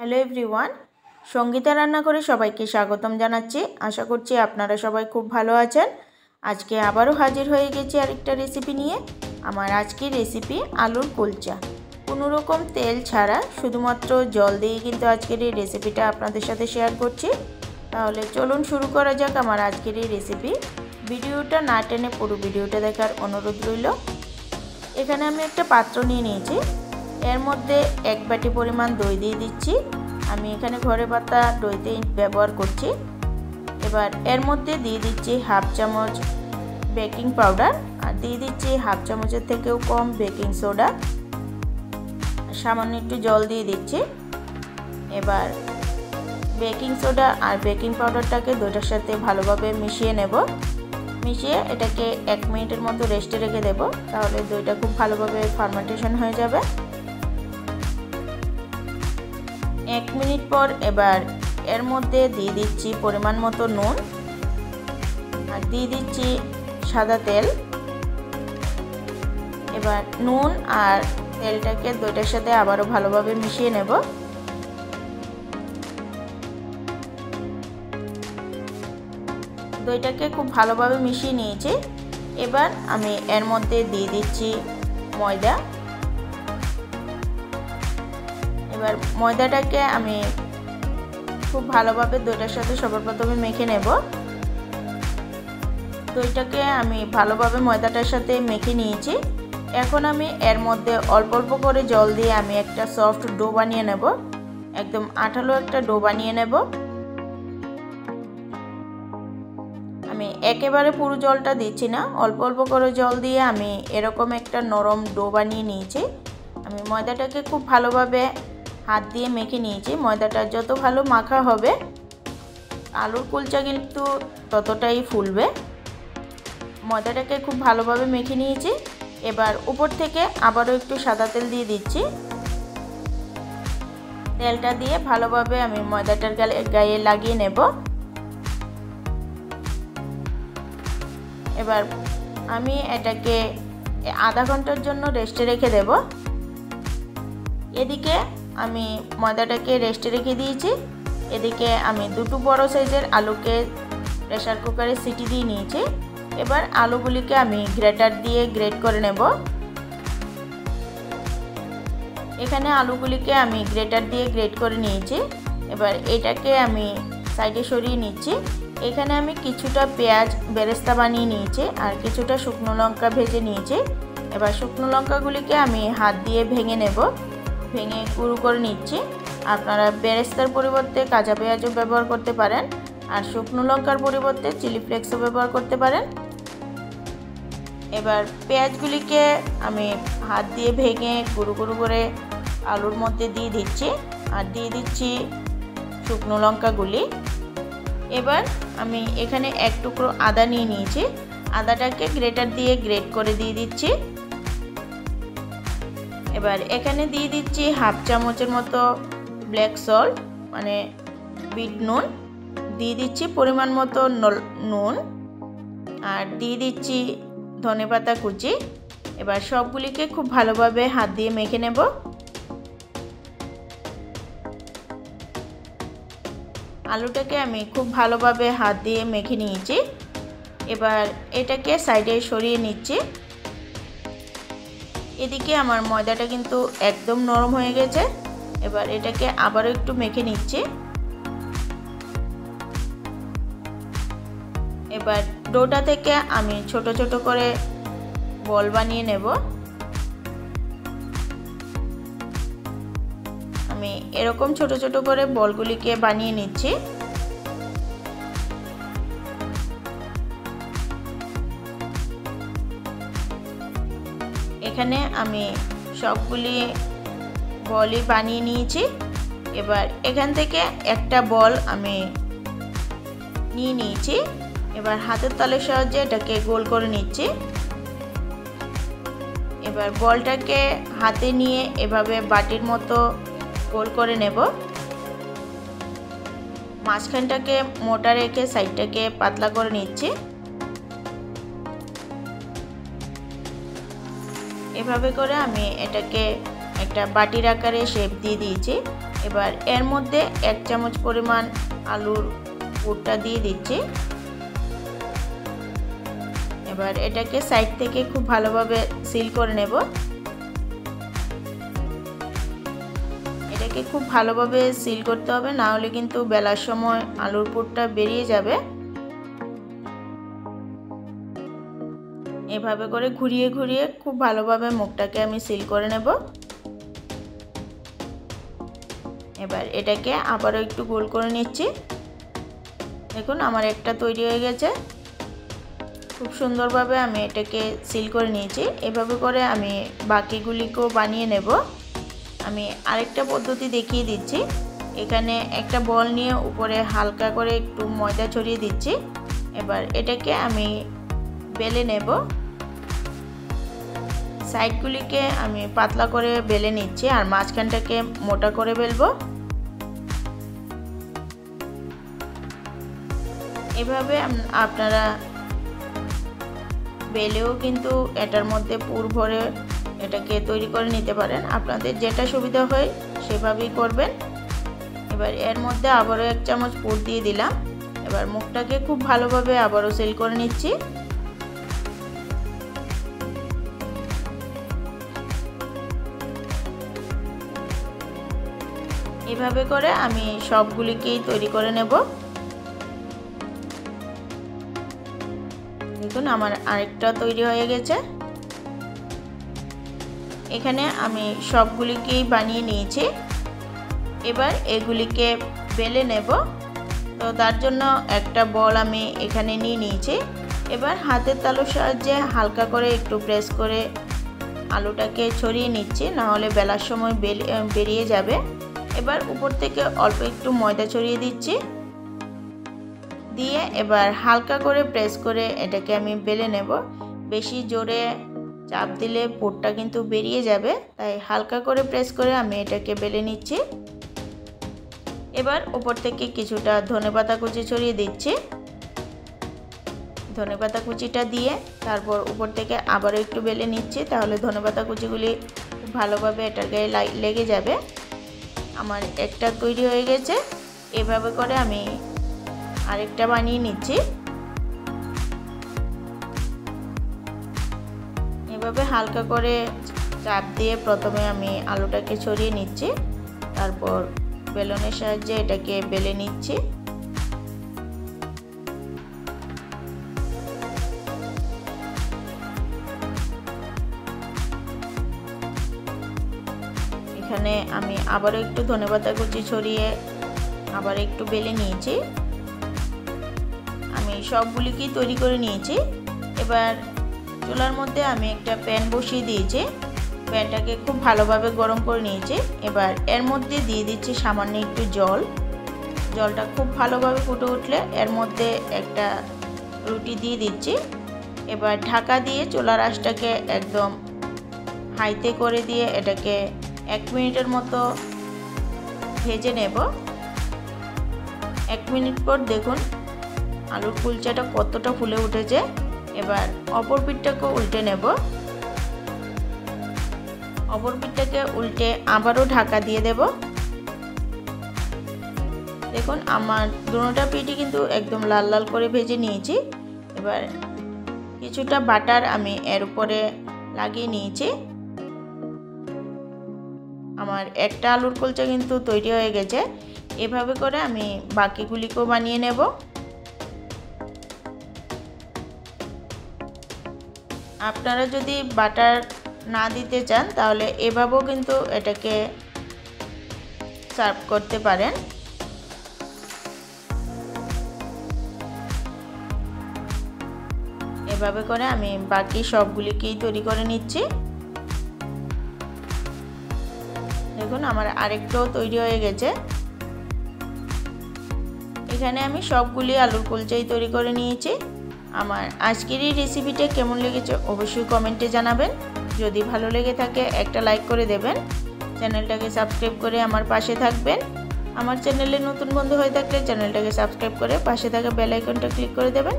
Hello everyone, Sangeeta রান্নাঘরে সবাইকে স্বাগতম জানাচ্ছি। আশা করছি আপনারা সবাই খুব ভালো আছেন। আজকে আবারও হাজির হয়ে গেছি আরেকটা রেসিপি নিয়ে। আমার আজকের রেসিপি আলুর কুলচা। কোনো রকম তেল ছাড়া শুধুমাত্র জল দিয়ে কিন্তু আজকের এই রেসিপিটা আপনাদের সাথে শেয়ার করছি। তাহলে চলুন শুরু করা যাক আমার আজকের এই রেসিপি। ভিডিওটা না টেনে পুরো ভিডিওটা দেখার অনুরোধ রইল। এখানে আমি একটা পাত্র নিয়ে নিয়েছি, এর মধ্যে এক বাটি পরিমাণ দই দিয়ে দিচ্ছি। আমি এখানে ঘরে পাতা দইতে ব্যবহার করছি। এবার এর মধ্যে দিয়ে দিচ্ছি হাফ চামচ বেকিং পাউডার, আর দিয়ে দিচ্ছি হাফ চামচের থেকেও কম বেকিং সোডা। সামান্য একটু জল দিয়ে দিচ্ছি। এবার বেকিং সোডা আর বেকিং পাউডারটাকে দইটার সাথে ভালোভাবে মিশিয়ে নেব। মিশিয়ে এটাকে 1 মিনিটের মতো রেস্টে রেখে দেব, তাহলে দইটা খুব ভালোভাবে ফার্মেন্টেশন হয়ে যাবে। 1 মিনিট পর এবার এর মধ্যে দিয়ে দিচ্ছি পরিমাণ মতো নুন, আর দিয়ে দিচ্ছি সাদা তেল। এবার নুন আর তেলটাকে দইটার সাথে আবারও ভালোভাবে মিশিয়ে নেব। দইটাকে খুব ভালোভাবে মিশিয়ে নিয়েছি। এবার আমি এর মধ্যে দিয়ে দিচ্ছি ময়দা। এবার ময়দাটাকে আমি খুব ভালোভাবে দইটার সাথে সবার প্রথমে মেখে নেব। দইটাকে আমি ভালোভাবে ময়দাটার সাথে মেখে নিয়েছি। এখন আমি এর মধ্যে অল্প অল্প করে জল দিয়ে আমি একটা সফট ডো বানিয়ে নেব। একদম আঠালো একটা ডো বানিয়ে নেব। আমি একেবারে পুরো জলটা দিচ্ছি না, অল্প অল্প করে জল দিয়ে আমি এরকম একটা নরম ডো বানিয়ে নিয়েছি। আমি ময়দাটাকে খুব ভালোভাবে হাত দিয়ে মেখে নিয়েছি। ময়দাটা যত ভালো মাখা হবে আলুর কুলচা কিন্তু ততটাই ফুলবে। ময়দাটাকে খুব ভালোভাবে মেখে নিয়েছি। এবার উপর থেকে আবারও একটু সাদা তেল দিয়ে দিচ্ছি। তেলটা দিয়ে ভালোভাবে আমি ময়দাটার গায়ে লাগিয়ে নেব। এবার আমি এটাকে আধা ঘন্টার জন্য রেস্টে রেখে দেব। এদিকে আমি ময়দাটাকে রেস্টে রেখে দিয়েছি। এদিকে আমি দুটো বড় সাইজের আলুকে প্রেসার কুকারে সিটি দিয়ে নিয়েছি। এবার আলুগুলিকে আমি গ্রেটার দিয়ে গ্রেট করে নেব। এখানে আলুগুলিকে আমি গ্রেটার দিয়ে গ্রেট করে নিয়েছি। এবার এটাকে আমি সাইডে সরিয়ে নিচ্ছি। এখানে আমি কিছুটা পেঁয়াজ বেরেস্তা বানিয়ে নিয়েছি, আর কিছুটা শুকনো লঙ্কা ভেজে নিয়েছি। এবার শুকনো লঙ্কাগুলিকে আমি হাত দিয়ে ভেঙে নেব। ভেঙে গুঁড়ো করে নিচ্ছি। আপনারা বেরেস্তার পরিবর্তে কাঁচা পেঁয়াজও ব্যবহার করতে পারেন, আর শুকনো লঙ্কার পরিবর্তে চিলি ফ্লেক্সও ব্যবহার করতে পারেন। এবার পেঁয়াজগুলিকে আমি হাত দিয়ে ভেঙে গুঁড়ো গুঁড়ো করে আলুর মধ্যে দিয়ে দিচ্ছি, আর দিয়ে দিচ্ছি শুকনো লঙ্কাগুলি। এবার আমি এখানে এক টুকরো আদা নিয়ে নিয়েছি। আদাটাকে গ্রেটার দিয়ে গ্রেট করে দিয়ে দিচ্ছি। এবার এখানে দিয়ে দিচ্ছি হাফ চামচের মতো ব্ল্যাক সল্ট, মানে বিট নুন। দিয়ে দিচ্ছি পরিমাণ মতো নুন, আর দিয়ে দিচ্ছি ধনেপাতা কুচি। এবার সবগুলিকে খুব ভালোভাবে হাত দিয়ে মেখে নেব। আলুটাকে আমি খুব ভালোভাবে হাত দিয়ে মেখে নিয়েছি। এবার এটাকে সাইডে সরিয়ে নিচ্ছি। এদিকে আমার ময়দাটা কিন্তু একদম নরম হয়ে গেছে। এবার এটাকে আবারও একটু মেখে নিচ্ছি। এবার ডোটা থেকে আমি ছোট ছোট করে বল বানিয়ে নেব। আমি এরকম ছোট ছোট করে বলগুলিকে বানিয়ে নিচ্ছি। এখানে আমি সবগুলি বলই বানিয়ে নিয়েছি। এবার এখান থেকে একটা বল আমি নিয়ে নিয়েছি। এবার হাতের তালুর সাহায্যে এটাকে গোল করে নিচ্ছি। এবার বলটাকে হাতে নিয়ে এভাবে বাটির মতো গোল করে নেব। মাঝখানটাকে মোটা রেখে সাইডটাকে পাতলা করে নিচ্ছি। এভাবে করে আমি এটাকে একটা বাটির আকারে শেপ দিয়ে দিয়েছি। এবার এর মধ্যে 1 চামচ পরিমাণ আলুর পুরটা দিয়ে দিচ্ছি। এবার এটাকে সাইড থেকে খুব ভালোভাবে সিল করে নেব। এটাকে খুব ভালোভাবে সিল করতে হবে, না হলে কিন্তু বেলার সময় আলুর পুরটা বেরিয়ে যাবে। এভাবে করে ঘুরিয়ে ঘুরিয়ে খুব ভালোভাবে মুখটাকে আমি সিল করে নেব। এবার এটাকে আবারও একটু গোল করে নিচ্ছি। দেখুন আমার একটা তৈরি হয়ে গেছে। খুব সুন্দরভাবে আমি এটাকে সিল করে নিয়েছি। এভাবে করে আমি বাকিগুলিকেও বানিয়ে নেব। আমি আরেকটা পদ্ধতি দেখিয়ে দিচ্ছি। এখানে একটা বল নিয়ে উপরে হালকা করে একটু ময়দা ছড়িয়ে দিচ্ছি। এবার এটাকে আমি বেলে নেব। সাইডগুলিকে আমি পাতলা করে বেলে নিচ্ছি আর মাঝখানটাকে মোটা করে বেলবো। এভাবে আপনারা বেলেও কিন্তু এটার মধ্যে পুর ভরে এটাকে তৈরি করে নিতে পারেন। আপনাদের যেটা সুবিধা হয় সেভাবেই করবেন। এবার এর মধ্যে আবারও 1 চামচ পুর দিয়ে দিলাম। এবার মুখটাকে খুব ভালোভাবে আবারও সিল করে নিচ্ছি। এভাবে করে আমি সবগুলিকেই তৈরি করে নেব। দেখুন আমার আরেকটা তৈরি হয়ে গেছে। এখানে আমি সবগুলিকেই বানিয়ে নিয়েছি। এবার এগুলিকে বেলে নেব। তো তার জন্য একটা বল আমি এখানে নিয়ে নিয়েছি। এবার হাতের তালুর সাহায্যে হালকা করে একটু প্রেস করে আলুটাকে ছড়িয়ে নিচ্ছি, না হলে বেলার সময় বেরিয়ে যাবে। এবার উপর থেকে অল্প একটু ময়দা ছড়িয়ে দিচ্ছি। দিয়ে এবার হালকা করে প্রেস করে এটাকে আমি বেলে নেব। বেশি জোরে চাপ দিলে পুরটা কিন্তু বেরিয়ে যাবে, তাই হালকা করে প্রেস করে আমি এটাকে বেলে নিচ্ছি। এবার উপর থেকে কিছুটা ধনেপাতা কুচি ছড়িয়ে দিচ্ছি। ধনেপাতা কুচিটা দিয়ে তারপর উপর থেকে আবারও একটু বেলে নিচ্ছি, তাহলে ধনেপাতা কুচিগুলি খুব ভালোভাবে এটার গায়ে লেগে যাবে। আমার একটা তৈরি হয়ে গেছে। এভাবে করে আমি আরেকটা বানিয়ে নিচ্ছি। এভাবে হালকা করে চাপ দিয়ে প্রথমে আমি আলুটাকে ছড়িয়ে নিচ্ছি, তারপর বেলনের সাহায্যে এটাকে বেলে নিচ্ছি। এখানে আমি আবারও একটু ধনেপাতা কুচি ছড়িয়ে আবার একটু বেলে নিয়েছি। আমি সবগুলিকেই তৈরি করে নিয়েছি। এবার চুলার মধ্যে আমি একটা প্যান বসিয়ে দিয়েছি। প্যানটাকে খুব ভালোভাবে গরম করে নিয়েছি। এবার এর মধ্যে দিয়ে দিচ্ছি সামান্য একটু জল। জলটা খুব ভালোভাবে ফুটে উঠলে এর মধ্যে একটা রুটি দিয়ে দিচ্ছি। এবার ঢাকা দিয়ে চুলার আঁচটাকে একদম হাইতে করে দিয়ে এটাকে 1 মিনিটের মতো ভেজে নেব। 1 মিনিট পর দেখুন আলুর কুলচাটা কতটা ফুলে উঠেছে। এবার অপর পিঠটাকে উল্টে নেব। অপর পিঠটাকে উল্টে আবারও ঢাকা দিয়ে দেব। দেখুন আমার দুটোটা পিঠই কিন্তু একদম লাল লাল করে ভেজে নিয়েছি। এবার কিছুটা বাটার আমি এর উপরে লাগিয়ে নিয়েছি। আমার একটা আলুর কুলচা কিন্তু তৈরি হয়ে গেছে। এভাবে করে আমি বাকিগুলিকেও বানিয়ে নেব। আপনারা যদি বাটার না দিতে চান তাহলে এভাবেও কিন্তু এটাকে সার্ভ করতে পারেন। এভাবে করে আমি বাকি সবগুলিকেই তৈরি করে নিচ্ছি। দেখুন আমার আরেকটাও তৈরি হয়ে গেছে। এখানে আমি সবগুলি আলুর কুলচাই তৈরি করে নিয়েছি। আমার আজকের এই রেসিপিটা কেমন লেগেছে অবশ্যই কমেন্টে জানাবেন। যদি ভালো লেগে থাকে একটা লাইক করে দেবেন। চ্যানেলটাকে সাবস্ক্রাইব করে আমার পাশে থাকবেন। আমার চ্যানেলে নতুন বন্ধু হয়ে থাকলে চ্যানেলটাকে সাবস্ক্রাইব করে পাশে থাকা বেল আইকনটা ক্লিক করে দেবেন।